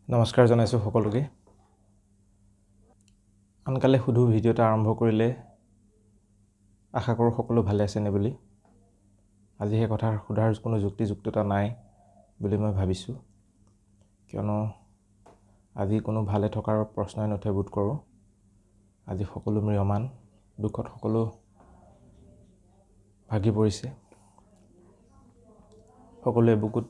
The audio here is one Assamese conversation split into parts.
নমস্কাৰ জনাইছোঁ সকলোকে। আনকালে সুধো ভিডিঅ' এটা আৰম্ভ কৰিলে আশা কৰোঁ সকলো ভালে আছেনে বুলি। আজি সেই কথা সোধাৰ কোনো যুক্তিযুক্ততা নাই বুলি মই ভাবিছোঁ, কিয়নো আজি কোনো ভালে থকাৰ প্ৰশ্নই নুঠে বোধ কৰোঁ। আজি সকলো ম্ৰিয়মান, দুখত সকলো ভাগি পৰিছে। সকলোৱে বুকুত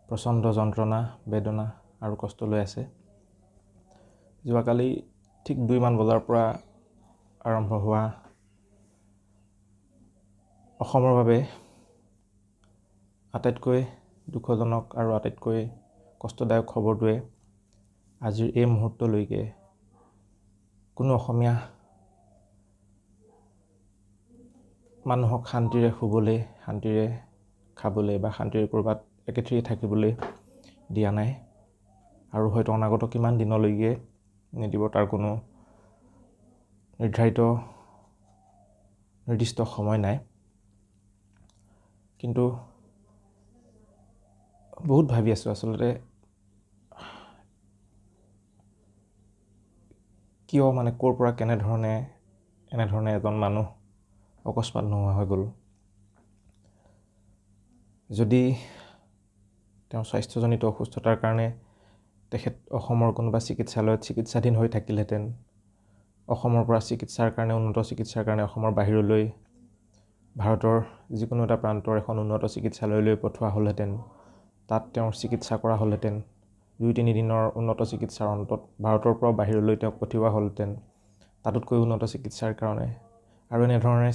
প্ৰচণ্ড যন্ত্ৰণা, বেদনা আৰু কষ্ট লৈ আছে। যোৱাকালি ঠিক 2মান বজাৰ পৰা আৰম্ভ হোৱা অসমৰ বাবে আটাইতকৈ দুখজনক আৰু আটাইতকৈ কষ্টদায়ক খবৰটোৱে আজিৰ এই মুহূৰ্তলৈকে কোনো অসমীয়া মানুহক শান্তিৰে শুবলৈ, শান্তিৰে খাবলৈ বা শান্তিৰে ক'ৰবাত একেঠিয়ে থাকিবলৈ দিয়া নাই, আৰু হয়তো অনাগত কিমান দিনলৈকে নিদিব তাৰ কোনো নিৰ্দিষ্ট সময় নাই। কিন্তু বহুত ভাবি আছোঁ আচলতে কিয় ক'ৰ পৰা এনেধৰণে এজন মানুহ অকস্মাত নোহোৱা হৈ গ'ল। যদি তেওঁৰ স্বাস্থ্যজনিত অসুস্থতাৰ কাৰণে তেখেত অসমৰ কোনোবা চিকিৎসালয়ত চিকিৎসাধীন হৈ থাকিলহেঁতেন, অসমৰ পৰা উন্নত চিকিৎসাৰ কাৰণে অসমৰ বাহিৰলৈ ভাৰতৰ যিকোনো এটা প্ৰান্তৰ এখন উন্নত চিকিৎসালয়লৈ পঠোৱা হ'লহেঁতেন, তাত তেওঁৰ চিকিৎসা কৰা হ'লহেঁতেন, 2-3 দিনৰ উন্নত চিকিৎসাৰ অন্তত ভাৰতৰ পৰা বাহিৰলৈ তেওঁক পঠিওৱা হ'লহেঁতেন তাতোতকৈ উন্নত চিকিৎসাৰ কাৰণে। আৰু এনেধৰণে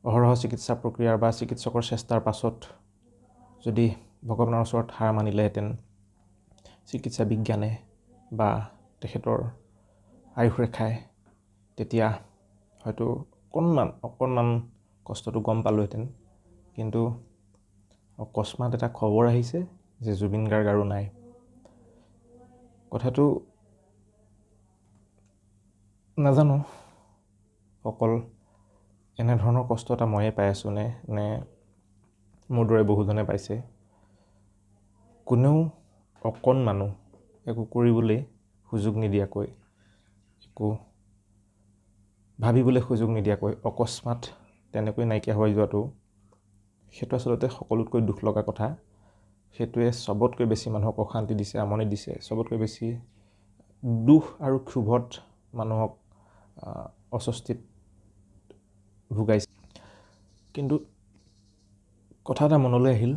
অহৰহ চিকিৎসা প্ৰক্ৰিয়াৰ বা চিকিৎসকৰ চেষ্টাৰ পাছত যদি ভগৱানৰ ওচৰত হাৰ মানিলেহেঁতেন চিকিৎসা বিজ্ঞানে বা তেখেতৰ আয়ুস ৰেখাই, তেতিয়া হয়তো অকণমান কষ্টটো গম পালোহেঁতেন। কিন্তু অকস্মাত এটা খবৰ আহিছে যে জুবিন গাৰ্গ আৰু নাই। কথাটো নাজানো অকল এনেধৰণৰ কষ্ট এটা ময়ে পাই আছোঁ নে মোৰ দৰে বহুজনে পাইছে। কোনেও অকণমানো একো কৰিবলৈ সুযোগ নিদিয়াকৈ, একো ভাবিবলৈ সুযোগ নিদিয়াকৈ অকস্মাত তেনেকৈ নাইকিয়া হৈ যোৱাটো, সেইটো আচলতে সকলোতকৈ দুখ লগা কথা। সেইটোৱে চবতকৈ বেছি মানুহক অশান্তি দিছে, আমনি দিছে, চবতকৈ বেছি দুখ আৰু ক্ষোভত মানুহক অস্বস্তিত ভুগাইছে। কিন্তু কথা এটা মনলৈ আহিল,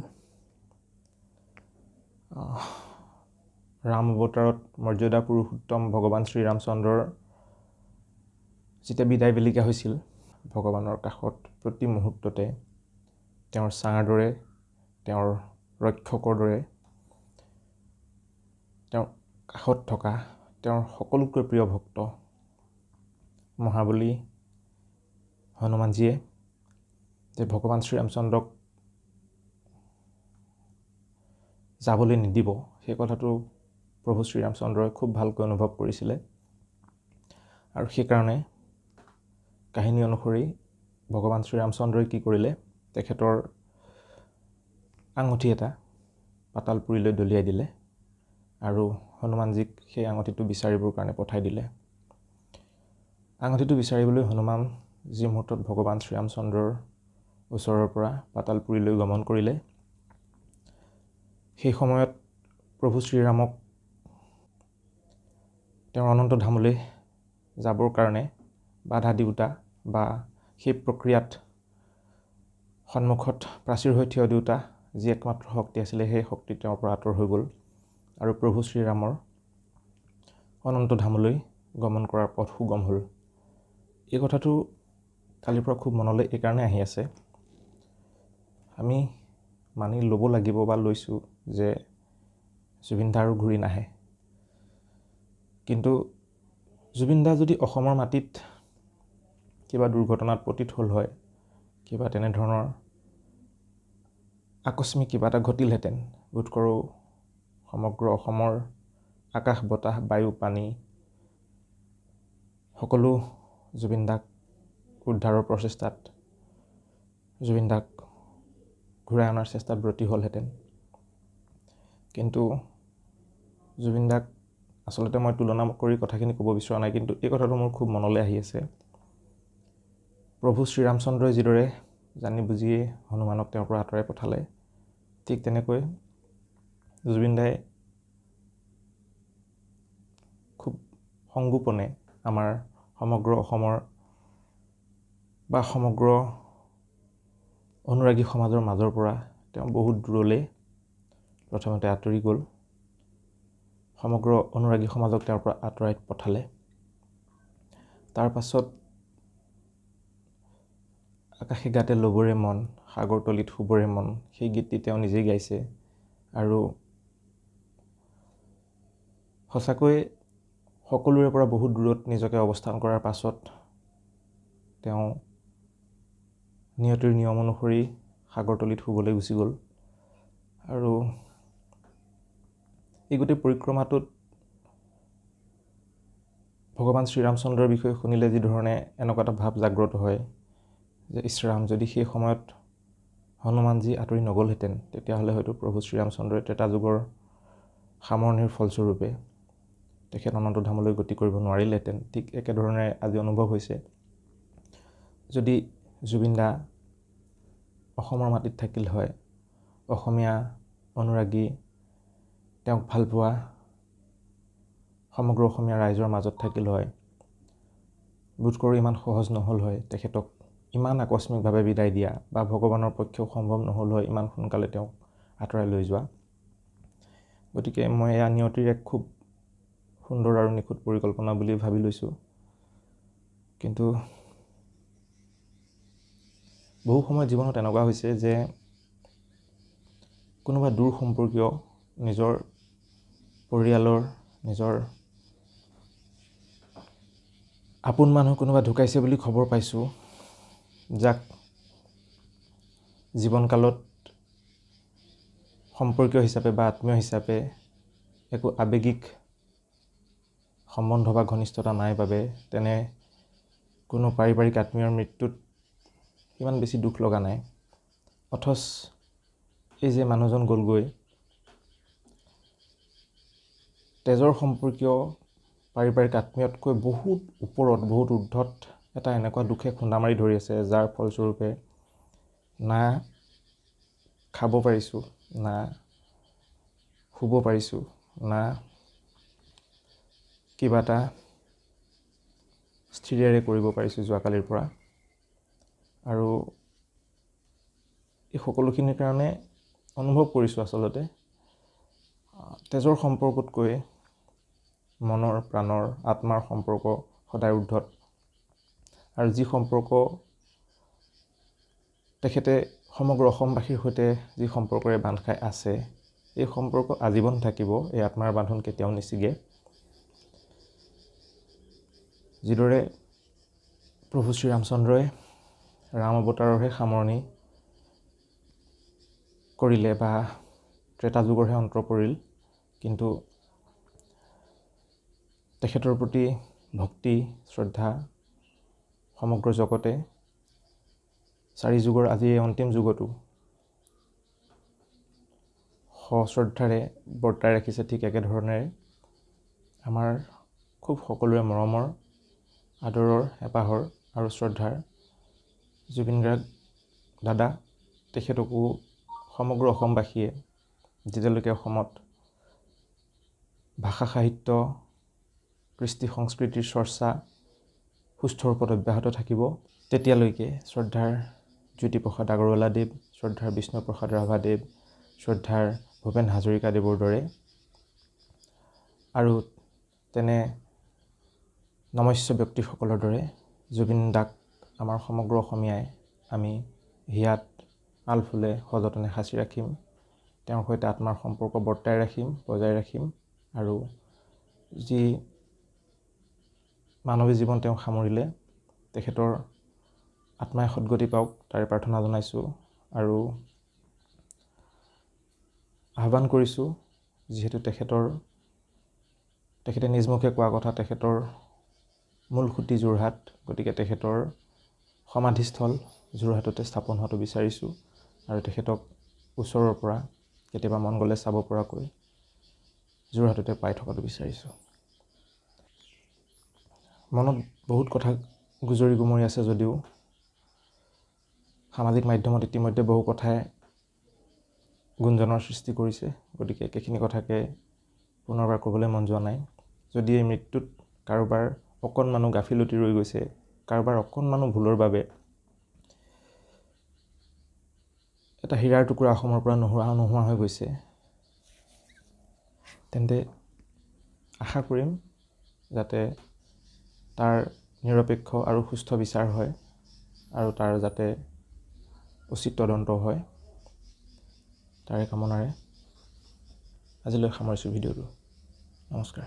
ৰাম অৱতাৰত মৰ্যাদা পুৰুষোত্তম ভগৱান শ্ৰীৰামচন্দ্ৰৰ যেতিয়া বিদায় বেলিকা হৈছিল, ভগৱানৰ কাষত প্ৰতি মুহূৰ্ততে তেওঁৰ ছাঁৰ দৰে, তেওঁৰ ৰক্ষকৰ দৰে, তেওঁৰ কাষত থকা তেওঁৰ সকলোতকৈ প্ৰিয় ভক্ত মহাবলী হনুমানজীয়ে যে ভগৱান শ্ৰীৰামচন্দ্ৰক যাবলৈ নিদিব, সেই কথাটো প্ৰভু শ্ৰীৰামচন্দ্ৰই খুব ভালকৈ অনুভৱ কৰিছিলে। আৰু সেইকাৰণে কাহিনী অনুসৰি ভগৱান শ্ৰীৰামচন্দ্ৰই কি কৰিলে, তেখেতৰ আঙুঠি এটা পাতালপুৰীলৈ দলিয়াই দিলে আৰু হনুমানজীক সেই আঙুঠিটো বিচাৰিবৰ কাৰণে পঠাই দিলে। আঙুঠিটো বিচাৰিবলৈ হনুমান যি মুহূৰ্তত ভগৱান শ্ৰীৰামচন্দ্ৰৰ ওচৰৰ পৰা পাতালপুৰীলৈ গমন কৰিলে, সেই সময়ত প্ৰভু শ্ৰীৰামক তেওঁৰ অনন্ত ধামলৈ যাবৰ কাৰণে বাধা দিওঁতা বা সেই প্ৰক্ৰিয়াত সন্মুখত প্ৰাচীৰ হৈ থিয় দিওঁতা যি একমাত্ৰ শক্তি আছিলে, সেই শক্তি তেওঁৰ পৰা আঁতৰ হৈ গ'ল আৰু প্ৰভু শ্ৰীৰামৰ অনন্ত ধামলৈ গমন কৰাৰ পথ সুগম হ'ল। এই কথাটো কালিৰ পৰা খুব মনলৈ এইকাৰণে আহি আছে, আমি মানি ল'ব লাগিব বা লৈছোঁ যে জুবিন দা আৰু ঘূৰি নাহে। কিন্তু জুবিন দা যদি অসমৰ মাটিত কিবা দুৰ্ঘটনাত পতিত হ'ল হয়, কিবা তেনেধৰণৰ আকস্মিক কিবা এটা ঘটিলহেঁতেন, বোধ কৰোঁ সমগ্ৰ অসমৰ আকাশ বতাহ বায়ু পানী সকলো জুবিন দাক উদ্ধাৰৰ প্ৰচেষ্টাত, জুবিন দাক ঘূৰাই অনাৰ চেষ্টাত ব্ৰতী হ'লহেঁতেন। কিন্তু জুবিন দাক আচলতে মই তুলনা কৰি কথাখিনি ক'ব বিচৰা নাই, কিন্তু এই কথাটো মোৰ খুব মনলৈ আহি আছে। প্ৰভু শ্ৰীৰামচন্দ্ৰই যিদৰে জানি বুজিয়ে হনুমানক তেওঁৰ পৰা আঁতৰাই পঠালে, ঠিক তেনেকৈ জুবিন দাই খুব সংগোপনে আমাৰ সমগ্ৰ অসমৰ বা সমগ্ৰ অনুৰাগী সমাজৰ মাজৰ পৰা তেওঁ বহুত দূৰলৈ প্ৰথমতে আঁতৰি গ'ল। সমগ্ৰ অনুৰাগী সমাজক তেওঁৰ পৰা আঁতৰাই পঠালে। তাৰ পাছত আকাশে গাতে ল'বৰে মন, সাগৰ তলিত শুবৰে মন, সেই গীতটি তেওঁ নিজেই গাইছে। আৰু সঁচাকৈ সকলোৰে পৰা বহুত দূৰত নিজকে অৱস্থান কৰাৰ পাছত তেওঁ নিয়তিৰ নিয়ম অনুসৰি সাগৰতলিত শুবলৈ গুচি গ'ল। আৰু এই গোটেই পৰিক্ৰমাটোত ভগৱান শ্ৰীৰামচন্দ্ৰৰ বিষয়ে শুনিলে যি ধৰণে এনেকুৱা এটা ভাৱ জাগ্ৰত হয় যে ইছৰাম, যদি সেই সময়ত হনুমানজী আঁতৰি নগ'লহেঁতেন, তেতিয়াহ'লে হয়তো প্ৰভু শ্ৰীৰামচন্দ্ৰই ত্ৰেতা যুগৰ সামৰণিৰ ফলস্বৰূপে তেখেত অনন্ত ধামলৈ গতি কৰিব নোৱাৰিলেহেঁতেন। ঠিক একেধৰণে আজি অনুভৱ হৈছে, যদি জুবিন দা অসমৰ মাটিত থাকিল হয়, অসমীয়া অনুৰাগী, তেওঁক ভালপোৱা সমগ্ৰ অসমীয়া ৰাইজৰ মাজত থাকিল হয়, বোধ কৰোঁ ইমান সহজ নহ'ল হয় তেখেতক ইমান আকস্মিকভাৱে বিদায় দিয়া, বা ভগৱানৰ পক্ষেও সম্ভৱ নহ'ল হয় ইমান সোনকালে তেওঁক আঁতৰাই লৈ যোৱা। গতিকে মই এয়া নিয়তিৰ এক খুব সুন্দৰ আৰু নিখুঁত পৰিকল্পনা বুলি ভাবি লৈছোঁ। কিন্তু বহু সময়ত জীৱনত এনেকুৱা হৈছে যে কোনোবা দূৰ সম্পৰ্কীয়, নিজৰ পৰিয়ালৰ, নিজৰ আপোন মানুহ কোনোবা ঢুকাইছে বুলি খবৰ পাইছোঁ, যাক জীৱনকালত সম্পৰ্কীয় হিচাপে বা আত্মীয় হিচাপে একো আৱেগিক সম্বন্ধ বা ঘনিষ্ঠতা নাই বাবে তেনে কোনো পাৰিবাৰিক আত্মীয়ৰ মৃত্যুত ইমান বেছি দুখ লগা নাই। অথচ এই যে মানুহজন গ'লগৈ, তেজৰ সম্পৰ্কীয় পাৰিবাৰিক আত্মীয়তকৈ বহুত ওপৰত, বহুত ঊৰ্ধত এটা এনেকুৱা দুখে খুন্দা মাৰি ধৰি আছে, যাৰ ফলস্বৰূপে না খাব পাৰিছোঁ, না শুব পাৰিছোঁ, না কিবা এটা স্থিৰেৰে কৰিব পাৰিছোঁ যোৱাকালিৰ পৰা। আৰু এই সকলোখিনিৰ কাৰণে অনুভৱ কৰিছোঁ আচলতে তেজৰ সম্পৰ্কতকৈ মনৰ, প্ৰাণৰ, আত্মাৰ সম্পৰ্ক সদায় ঊৰ্ধত। আৰু যি সম্পৰ্ক তেখেতে সমগ্ৰ অসমবাসীৰ সৈতে যি সম্পৰ্কৰে বান্ধ খাই আছে, এই সম্পৰ্ক আজীৱন থাকিব, এই আত্মাৰ বান্ধোন কেতিয়াও নিছিগে। যিদৰে প্ৰভু শ্ৰীৰামচন্দ্ৰই ৰাম অৱতাৰৰহে সামৰণি কৰিলে বা ত্ৰেতা যুগৰহে অন্ত পৰিল, কিন্তু তেখেতৰ প্ৰতি ভক্তি, শ্ৰদ্ধা সমগ্ৰ জগতে 4 যুগৰ আজি এই অন্তিম যুগতো সশ্ৰদ্ধাৰে বৰ্তাই ৰাখিছে। ঠিক একেধৰণেৰে আমাৰ খুব সকলোৰে মৰমৰ, আদৰৰ, হেঁপাহৰ আৰু শ্ৰদ্ধাৰ জুবিন গাৰ্গ দাদা, তেখেতকো সমগ্ৰ অসমবাসীয়ে যেতিয়ালৈকে অসমত ভাষা সাহিত্য, কৃষ্টি সংস্কৃতিৰ চৰ্চা সুস্থ ৰূপত অব্যাহত থাকিব, তেতিয়ালৈকে শ্ৰদ্ধাৰ জ্যোতিপ্ৰসাদ আগৰৱালাদেৱ, শ্ৰদ্ধাৰ বিষ্ণুপ্ৰসাদ ৰাভাদেৱ, শ্ৰদ্ধাৰ ভূপেন হাজৰিকাদেৱৰ দৰে আৰু তেনে নমস্য ব্যক্তিসকলৰ দৰে জুবিন দাক আমাৰ সমগ্ৰ অসমীয়াই আমি হিয়াত আলফুলে সযতনে সাঁচি ৰাখিম, তেওঁৰ সৈতে আত্মাৰ সম্পৰ্ক বৰ্তাই ৰাখিম, বজাই ৰাখিম। আৰু যি মানৱী জীৱন তেওঁ সামৰিলে, তেখেতৰ আত্মাই সদ্গতি পাওক তাৰে প্ৰাৰ্থনা জনাইছোঁ। আৰু আহ্বান কৰিছোঁ, যিহেতু তেখেতে নিজমুখে কোৱা কথা, তেখেতৰ মূল সুঁতি যোৰহাট, গতিকে তেখেতৰ সমাধিস্থল যোৰহাটতে স্থাপন হোৱাটো বিচাৰিছোঁ। আৰু তেখেতক ওচৰৰ পৰা কেতিয়াবা মন গ'লে চাব পৰাকৈ যোৰহাটতে পাই থকাটো বিচাৰিছোঁ। মনত বহুত কথা গুজৰি গুমৰি আছে যদিও সামাজিক মাধ্যমত ইতিমধ্যে বহু কথাই গুঞ্জনৰ সৃষ্টি কৰিছে, গতিকে একেখিনি কথাকে পুনৰবাৰ ক'বলৈ মন যোৱা নাই। যদি এই মৃত্যুত কাৰোবাৰ অকণমানো গাফিলতি ৰৈ গৈছে, কাৰোবাৰ অকণমানো ভুলৰ বাবে এটা হীৰাৰ টুকুৰা অসমৰ পৰা নোহোৱা হৈ গৈছে, তেন্তে আশা কৰিম যাতে তাৰ নিৰপেক্ষ আৰু সুস্থ বিচাৰ হয় আৰু তাৰ যাতে উচিত তদন্ত হয়, তাৰে কামনাৰে আজিলৈ সামৰিছোঁ ভিডিঅ'টো। নমস্কাৰ।